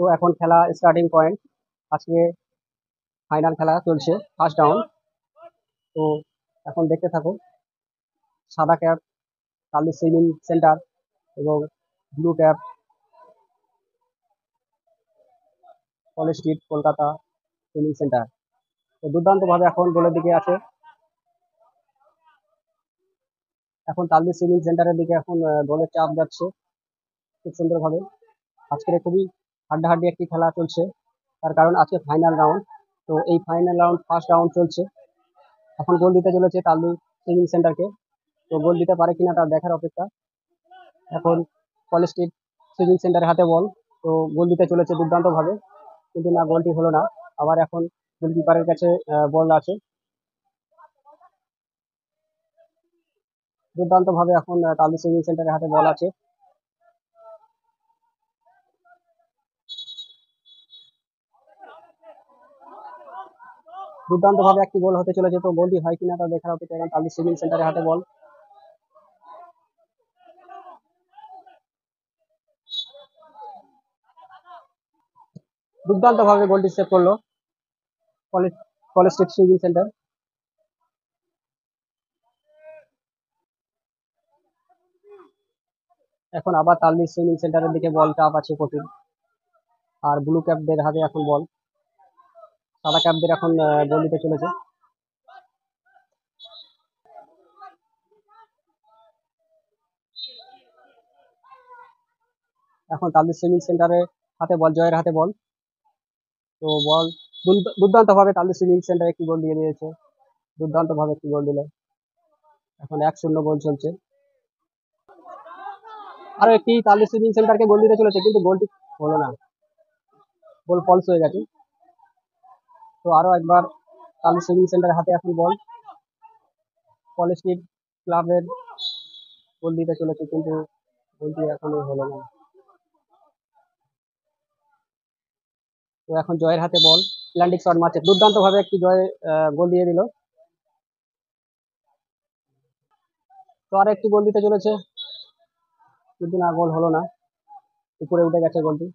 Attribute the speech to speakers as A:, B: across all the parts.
A: তো এখন খেলা স্টার্টিং পয়েন্ট। আজকে ফাইনাল খেলা চলছে, ফার্স্ট রাউন্ড। তো এখন দেখতে থাকো। সাদা ক্যাপ কালদি সুইমিং সেন্টার এবং blue cap college street Kolkata swimming centre. তো দুর্দান্তভাবে এখন গোলের দিকে আছে। এখন কালদি সুইমিং সেন্টারের দিকে এখন গোলের চাপ যাচ্ছে খুব সুন্দরভাবে। আজকের খুবই হাড্ডাহাড্ডি একটি খেলা চলছে, তার কারণ আজকে ফাইনাল রাউন্ড। তো এই ফাইনাল রাউন্ড ফার্স্ট রাউন্ড চলছে। এখন গোল দিতে চলেছে কালদি সুইমিং সেন্টারকে। তো গোল দিতে পারে কিনা তার দেখার অপেক্ষা। এখন কলেজ স্ট্রিট সুইমিং সেন্টারের হাতে বল। তো গোল দিতে চলেছে দুর্দান্তভাবে, কিন্তু না, গোলটি হলো না। আবার এখন গোলকিপারের কাছে বল আছে। দুর্দান্তভাবে এখন কালদি সুইমিং সেন্টারের হাতে বল আছে। দুর্দান্তভাবে একটি গোল হতে চলেছে। তো গোলটি হয় কিনা তা দেখার অপেক্ষা। এখন কালদি সুইমিং সেন্টারের হাতে বল। দুর্দান্তভাবে গোলটি সেভ করলো college college street swimming centre. এখন আবার কালদি সুইমিং সেন্টারের দিকে বল চাপ আছে কঠিন। আর ব্লু ক্যাপদের হাতে এখন বল। সাদা ক্যাপদের এখন গোল দিতে চলেছে। এখন কালদি সুইমিং সেন্টারের হাতে বল, জয়ের হাতে বল। তো বল দুর্দান্তভাবে কালদি সুইমিং সেন্টার একটি গোল দিয়ে দিয়েছে। দুর্দান্তভাবে একটি গোল দিল। এখন 1-0 গোল চলছে। আরো একটি কালদি সুইমিং সেন্টারকে গোল দিতে চলেছে, কিন্তু গোলটি হলো না, গোল ফলস হয়ে গেছে। তো আরো একবার কালদি সুইমিং সেন্টারের হাতে এখন বল। কলেজ স্ট্রিট ক্লাবের গোল দিতে চলেছে, কিন্তু গোলটি এখনো হলো না। তো এখন জয়ের হাতে বল। ল্যান্ডিং শট মারছে, দুর্দান্ত ভাবে একটি জয় গোল দিয়ে দিল। তো আর একটি গোল দিতে চলেছে, কিন্তু না, গোল হলো না, উপরে উঠে গেছে গোলটি।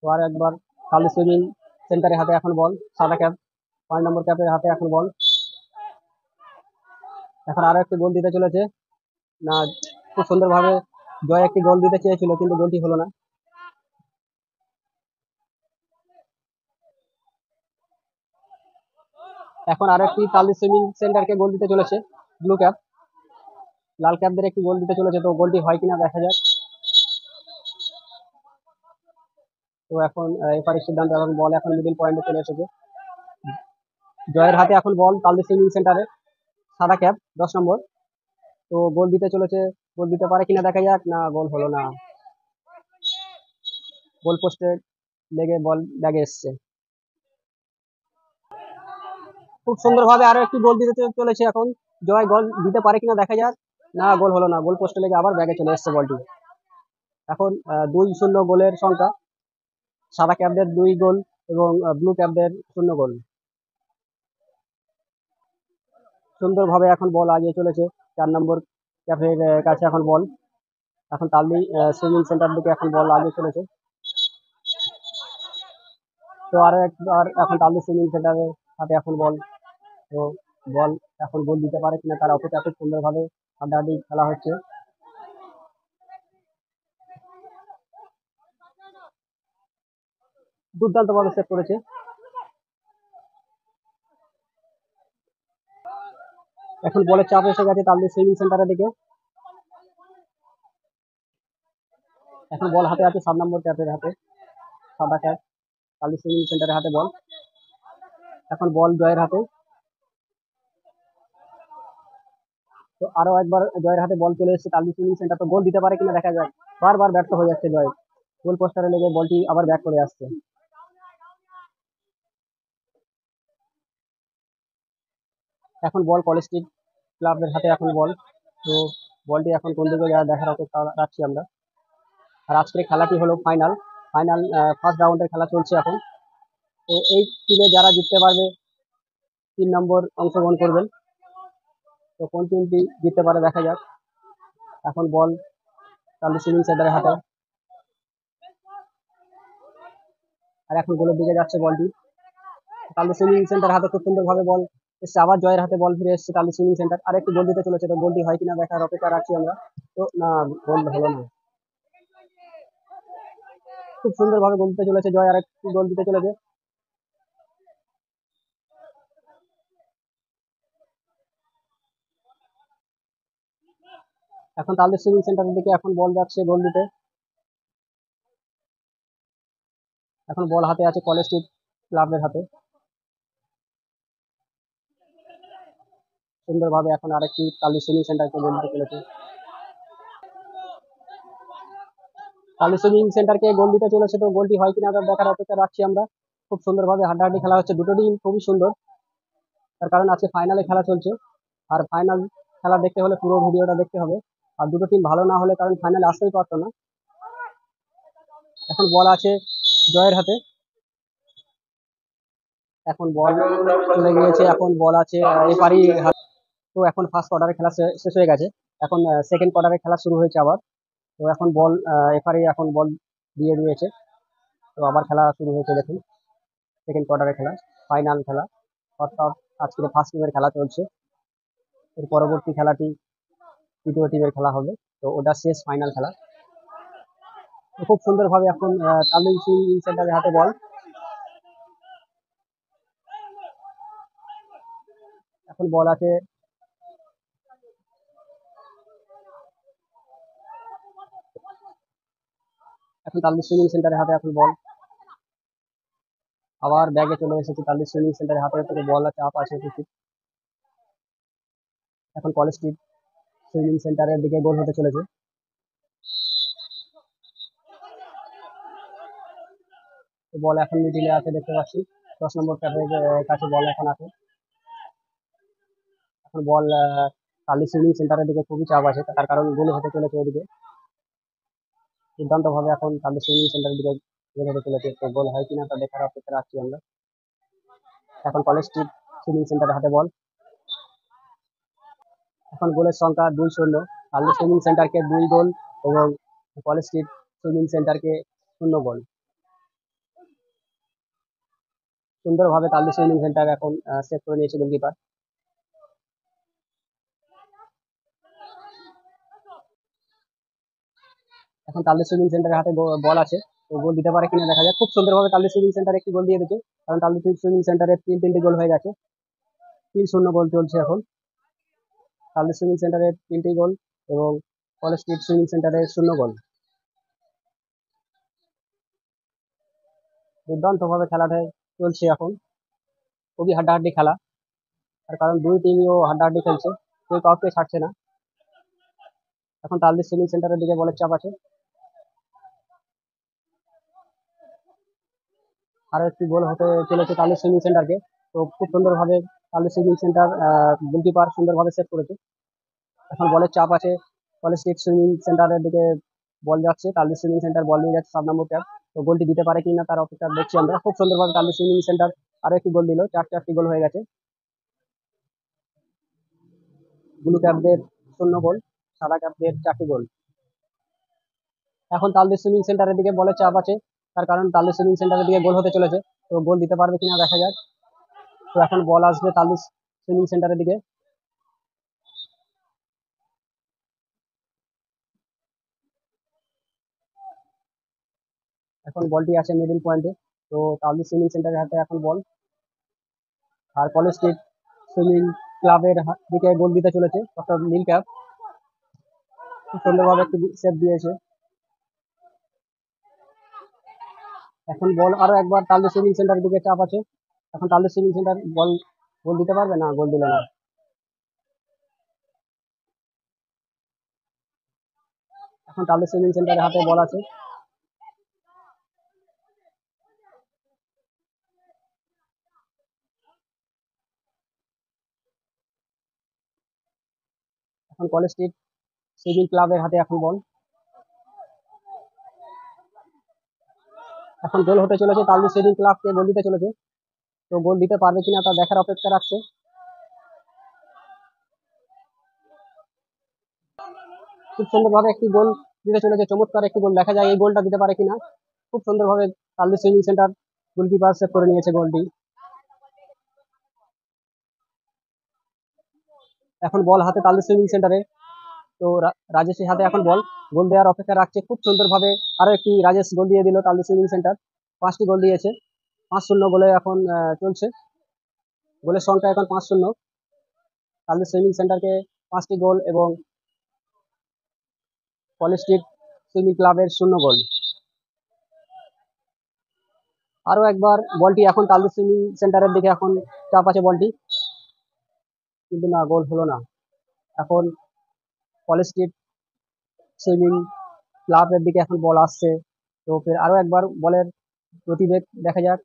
A: তো আর একবার কালদি সুইমিং সেন্টারের হাতে এখন বল। সাদা ক্যাপ 5 নম্বর ক্যাপের হাতে এখন বল। এখন আরো একটি গোল দিতে চলেছে। না, খুব সুন্দরভাবে জয় একটি গোল দিতে চেয়েছিল, কিন্তু গোলটি হলো না। এখন আরো একটি কালদি সুইমিং সেন্টারকে গোল দিতে চলেছে ব্লু ক্যাপ। লাল ক্যাপদের একটি গোল দিতে চলেছে, তো গোলটি হয় কিনা দেখা যাক। তো এখন এপারের সিদ্ধান্ত, এখন বল এখন মিডিল পয়েন্টে চলে এসেছে। জয়ের হাতে এখন বল কালদি সুইমিং সেন্টারে, সাদা ক্যাপ 10 নম্বর। তো গোল দিতে চলেছে, গোল দিতে পারে কিনা দেখা যাক। না, গোল হলো না, গোল পোস্টে লেগে বল ব্যাগে এসছে। খুব সুন্দরভাবে আরো একটি গোল দিতে চলেছে। এখন জয় গোল দিতে পারে কিনা দেখা যাক। না, গোল হলো না, গোল পোস্টে লেগে আবার ব্যাগে চলে এসছে বলটি। এখন 2-0 গোলের সংখ্যা। সাদা ক্যাপদের 2 গোল এবং ব্লু ক্যাপদের 0 গোল। সুন্দরভাবে এখন বল আগিয়ে চলেছে 4 নম্বর ক্যাফের কাছে এখন বল। এখন কালদি সুইমিং সেন্টার দিকে এখন বল আগিয়ে চলেছে। তো আরো একবার এখন কালদি সুইমিং সেন্টারের হাতে এখন বল। তো বল এখন গোল দিতে পারে কিনা তার অপেক্ষা। খুব সুন্দরভাবে হাড্ডাহাড্ডি খেলা হচ্ছে। দুর্দান্তভাবে সেভ করেছে। এখন বলের চাপ এসে গেছে কালদি সুইমিং সেন্টারের দিকে। এখন বল হাতে আছে 7 নম্বর ক্যাপের হাতে, সাদা ক্যাপ কালদি সুইমিং সেন্টারের হাতে বল। এখন বল জয়ের হাতে। তো আরো একবার জয়ের হাতে বল চলে এসেছে কালদি সুইমিং সেন্টার। তো গোল দিতে পারে কিনা দেখা যাক। বারবার ব্যর্থ হয়ে যাচ্ছে জয়, গোল পোস্টারে লেগে বলটি আবার ব্যাক করে আসছে। এখন বল কলেজ স্ট্রিট ক্লাবের হাতে এখন বল। তো বলটি এখন কোন দিকে যায় দেখার অপেক্ষা রাখছি আমরা। আর আজকের খেলাটি হলো ফাইনাল। ফার্স্ট রাউন্ডের খেলা চলছে এখন। তো এই টিমে যারা জিততে পারবে 3 নম্বর অংশগ্রহণ করবেন। তো কোন টিমটি জিততে পারে দেখা যাক। এখন বল কালদি সুইমিং সেন্টারের হাতে। আর এখন গোলের দিকে যাচ্ছে বলটি। তালদি সুইমিং সেন্টার হাতে খুব সুন্দরভাবে বল এসছে, আবার জয়ের হাতে বল ফিরে এসছে তালদি সুইমিং সেন্টার। আর একটু গোল দিতে চলেছে, তো গোলটি হয় কিনা দেখার অপেক্ষা রাখছি আমরা। তো না, গোল হলো না। খুব সুন্দরভাবে গোল দিতে চলেছে জয়, আর একটু গোল দিতে চলেছে। এখন তালদি সুইমিং সেন্টারের দিকে এখন বল যাচ্ছে গোল দিতে। এখন বল হাতে আছে কলেজ স্ট্রিট ক্লাবের হাতে। সুন্দরভাবে এখন আরেকটি তালদি সুইমিং সেন্টারকে গোল দিতে চলেছে। তালদি সুইমিং সেন্টারকে গোল দিতে চলেছে, তো গোলটি হয় কিনা তার দেখার অপেক্ষা রাখছি আমরা। খুব সুন্দরভাবে হাড্ডাহাড্ডি খেলা হচ্ছে, দুটো টিম খুবই সুন্দর। তার কারণ আজকে ফাইনালে খেলা চলছে, আর ফাইনাল খেলা দেখতে হলে পুরো ভিডিওটা দেখতে হবে। আর দুটো টিম ভালো না হলে কারণ ফাইনালে আসতেই পারতো না। এখন বল আছে জয়ের হাতে। এখন বল চলে গিয়েছে, এখন বল আছে এপারি হাতে। তো এখন ফার্স্ট কোয়ার্টারের খেলা শেষ হয়ে গেছে। এখন সেকেন্ড কোয়ার্টারের খেলা শুরু হয়েছে আবার। তো এখন বল এপারি এখন বল দিয়ে দিয়েছে। তো আবার খেলা শুরু হয়েছে, দেখুন সেকেন্ড কোয়ার্টারের খেলা, ফাইনাল খেলা, অর্থাৎ আজকের ফার্স্ট টিমের খেলা চলছে। এর পরবর্তী খেলাটি তৃতীয় টিমের খেলা হবে, তো ওটা শেষ ফাইনাল খেলা। তো খুব সুন্দরভাবে এখন তামিম সিং সেন্টারের হাতে বল। এখন বল আছে এখন তালদি সুইমিং সেন্টারের হাতে এখন বল। আবার ব্যাগে চলে এসেছে তালদি সুইমিং সেন্টারের হাতে, থেকে বল চাপ আছে কিছু। এখন কলেজ স্ট্রিট সুইমিং সেন্টারের দিকে গোল হতে চলেছে। বল এখন মিডিলে আছে দেখতে পাচ্ছি, 10 নম্বর ক্যাপের কাছে বল এখন আছে। এখন বল তালদি সুইমিং সেন্টারের দিকে খুবই চাপ আছে, তার কারণ গোল হতে চলেছে ওদিকে। দুর্দান্ত ভাবে এখন তালদি সুইমিং সেন্টারের দিকে গোল হতে চলেছে, তো গোল হয় কিনা তা দেখার অপেক্ষা রাখছি আমরা। এখন কলেজ স্ট্রিট সুইমিং সেন্টারের হাতে বল। এখন গোলের সংখ্যা 2-0, তালদি সুইমিং সেন্টারকে 2 গোল এবং কলেজ স্ট্রিট সুইমিং সেন্টারকে 0 গোল। সুন্দরভাবে তালদি সুইমিং সেন্টার এখন সেভ করে নিয়েছে গোলকিপার। এখন তালদি সুইমিং সেন্টারের হাতে বল আছে, তো গোল দিতে পারে কিনা দেখা যাক। খুব সুন্দরভাবে তালদি সুইমিং সেন্টার একটি গোল দিয়ে দিচ্ছে, কারণ তালদি সুইমিং সেন্টারে 3টি গোল হয়ে গেছে। 3-0 গোল চলছে এখন। তালদি সুইমিং সেন্টারে 3টি গোল এবং কলেজ স্ট্রিট সুইমিং সেন্টারে 0 গোল। দুর্দান্ত ভাবে খেলাটা চলছে এখন, খুবই হাড্ডাহাড্ডি খেলা। তার কারণ দুই টিমও হাড্ডাহাড্ডি খেলছে, কেউ কাউকে ছাড়ছে না। এখন তালদি সুইমিং সেন্টারের দিকে বলের চাপ আছে। আরো একটি গোল হতে চলেছে তালদি সুইমিং সেন্টারকে, তো খুব সুন্দরভাবে তালদি সুইমিং সেন্টার গোলকিপার সুন্দরভাবে সেভ করেছে। এখন বলের চাপ আছে, কলেজ স্ট্রিট সুইমিং সেন্টারের দিকে বল যাচ্ছে, তালদি সুইমিং সেন্টার বল নিয়ে যাচ্ছে 7 নম্বর ক্যাপ। তো গোলটি দিতে পারে কিনা তার অপেক্ষা দেখছি আমরা। খুব সুন্দরভাবে তালদি সুইমিং সেন্টার আরো একটি গোল দিল, 4টি গোল হয়ে গেছে। ব্লু ক্যাপদের 0 গোল, সাদা ক্যাপদের 4টি গোল। এখন তালদি সুইমিং সেন্টারের দিকে বলের চাপ আছে, তার কারণ তালদি সুইমিং সেন্টারের দিকে গোল হতে চলেছে, তো গোল দিতে পারবে কিনা দেখা যাক। তো এখন বল আসবে তালদি সুইমিং সেন্টারের দিকে। এখন বলটি আছে মিডল পয়েন্টে, তো তালদি সুইমিং সেন্টারের হাতে এখন বল। আর কলেজ স্ট্রিট সুইমিং ক্লাবের দিকে গোল দিতে চলেছে ডক্টর নীল ক্যাপ, খুব সুন্দরভাবে একটি সেভ দিয়েছে। এখন বল আরো একবার তালদি সুইমিং সেন্টারের দিকে চাপ আছে। এখন তালদি সুইমিং সেন্টার বল গোল দিতে পারবে না, গোল দিল না। এখন তালদি সুইমিং সেন্টারের হাতে বল আছে। এখন কলেজ স্ট্রিট সুইমিং ক্লাবের হাতে এখন বল। এখন গোল হতে চলেছে, তালদি সুইমিং ক্লাবকে গোল দিতে চলেছে, তো গোল দিতে পারবে কিনা তা দেখার অপেক্ষা রাখছে। খুব সুন্দরভাবে একটি গোল দিতে চলেছে, চমৎকার একটি গোল, দেখা যায় এই গোলটা দিতে পারে কিনা। খুব সুন্দরভাবে Taldi swimming centre goalkeeper save করে নিয়েছে গোলটি। এখন বল হাতে তালদি সুইমিং সেন্টারে। তো রাজেশের হাতে এখন বল, গোল দেওয়ার অপেক্ষা রাখছে খুব সুন্দরভাবে। আরো একটি রাজেশ গোল দিয়ে দিল তালদি সুইমিং সেন্টার। 5টি গোল দিয়েছে। 5-0 গোলে এখন চলছে। গোলের সংখ্যা এখন 5-0। তালদি সুইমিং সেন্টারকে 5টি গোল এবং কলেজ স্ট্রিট সুইমিং ক্লাবের 0 গোল। আরো একবার বলটি এখন তালদি সুইমিং সেন্টারের দিকে এখন চাপ আছে বলটি, কিন্তু না, গোল হলো না। এখন কলেজ স্ট্রিট সুইমিং ক্লাবের দিকে এখন বল আসছে। তো ফের আরো একবার বলের গতিবেগ দেখা যাক।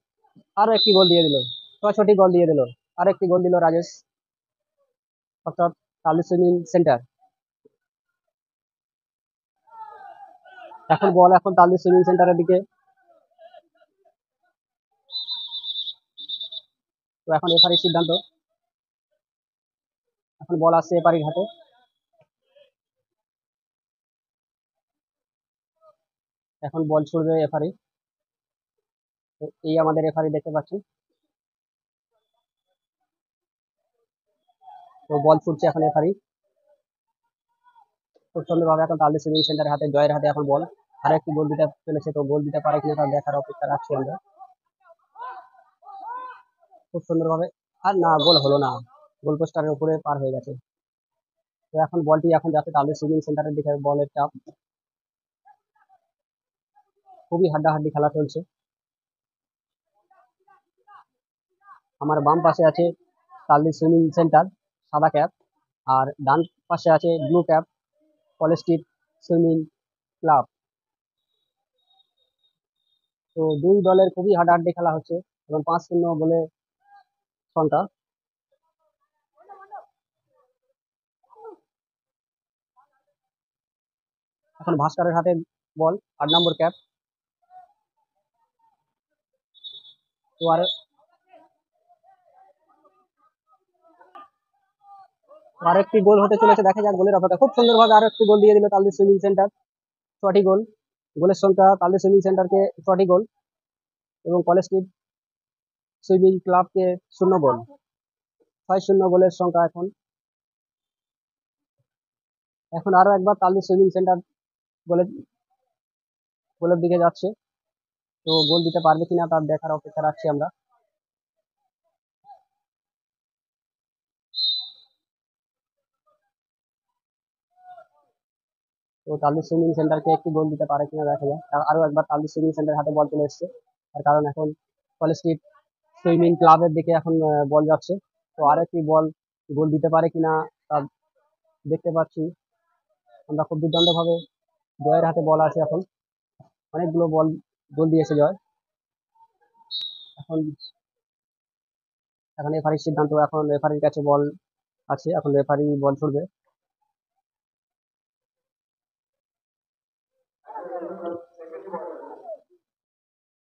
A: আরো একটি গোল দিয়ে দিল, 6টি গোল দিয়ে দিল। আরো একটি গোল দিল রাজেশ, অর্থাৎ তালদি সুইমিং সেন্টার। এখন বল এখন তালদি সুইমিং সেন্টারের দিকে। তো এখন এফআরির সিদ্ধান্ত। এখন বল আসছে এপারির হাতে। এখন বল ছুড়বে এফআরি। এই আমাদের এফআরি দেখতে পাচ্ছি। তো বল ছুটছে এখন এফআরি খুব সুন্দরভাবে। এখন তালদি সুইমিং সেন্টারের হাতে, জয়ের হাতে এখন বল। আর একটি গোল দিতে চলেছে, তো গোল দিতে পারে কিনা তার দেখার অপেক্ষা রাখছি আমরা। খুব সুন্দরভাবে, আর না, গোল হলো না। গোল পোস্টারের উপরে পার হয়ে গেছে। তো এখন বলটি এখন যাচ্ছে তালদি সুইমিং সেন্টারের দিকে। বলের চাপ, খুবই হাড্ডাহাড্ডি খেলা চলছে। আমার বাম পাশে আছে তালদি সুইমিং সেন্টার, সাদা ক্যাপ। আর ডান পাশে আছে blue cap, college street swimming club. তো দুই দলের খুবই হাড্ডাহাড্ডি খেলা হচ্ছে এবং 5-0 বলে সংখ্যা। এখন ভাস্করের হাতে বল, 8 নম্বর ক্যাপ। তো আরেকটি গোল হতে চলেছে, দেখা যাক গোলের অপেক্ষা। খুব সুন্দরভাবে আরো একটি গোল দিয়ে দিল তালদি সুইমিং সেন্টার, 6টি গোল। গোলের সংখ্যা তালদি সুইমিং সেন্টারকে 6টি গোল এবং কলেজ স্ট্রিট সুইমিং ক্লাবকে 0 গোল। 6-0 গোলের সংখ্যা এখন। এখন আরো একবার তালদি সুইমিং সেন্টার গোলের গোলের দিকে যাচ্ছে। তো গোল দিতে পারবে কিনা তার দেখার অপেক্ষা রাখছি আমরা। তো তালদি সুইমিং সেন্টারকে একটি গোল দিতে পারে কিনা দেখা যাক। আরো একবার তালদি সুইমিং সেন্টার হাতে বল চলে এসছে, তার কারণ এখন কলেজ স্ট্রিট সুইমিং ক্লাবের দিকে এখন বল যাচ্ছে। তো আর একটি বল গোল দিতে পারে কিনা তা দেখতে পাচ্ছি আমরা। খুব দুর্দান্ত ভাবে জয়ের হাতে বল আছে এখন। অনেকগুলো বল গোল দিয়েছে জয়। এখন এখন রেফারির সিদ্ধান্ত। এখন রেফারির কাছে বল আছে, এখন রেফারি বল ছুড়বে।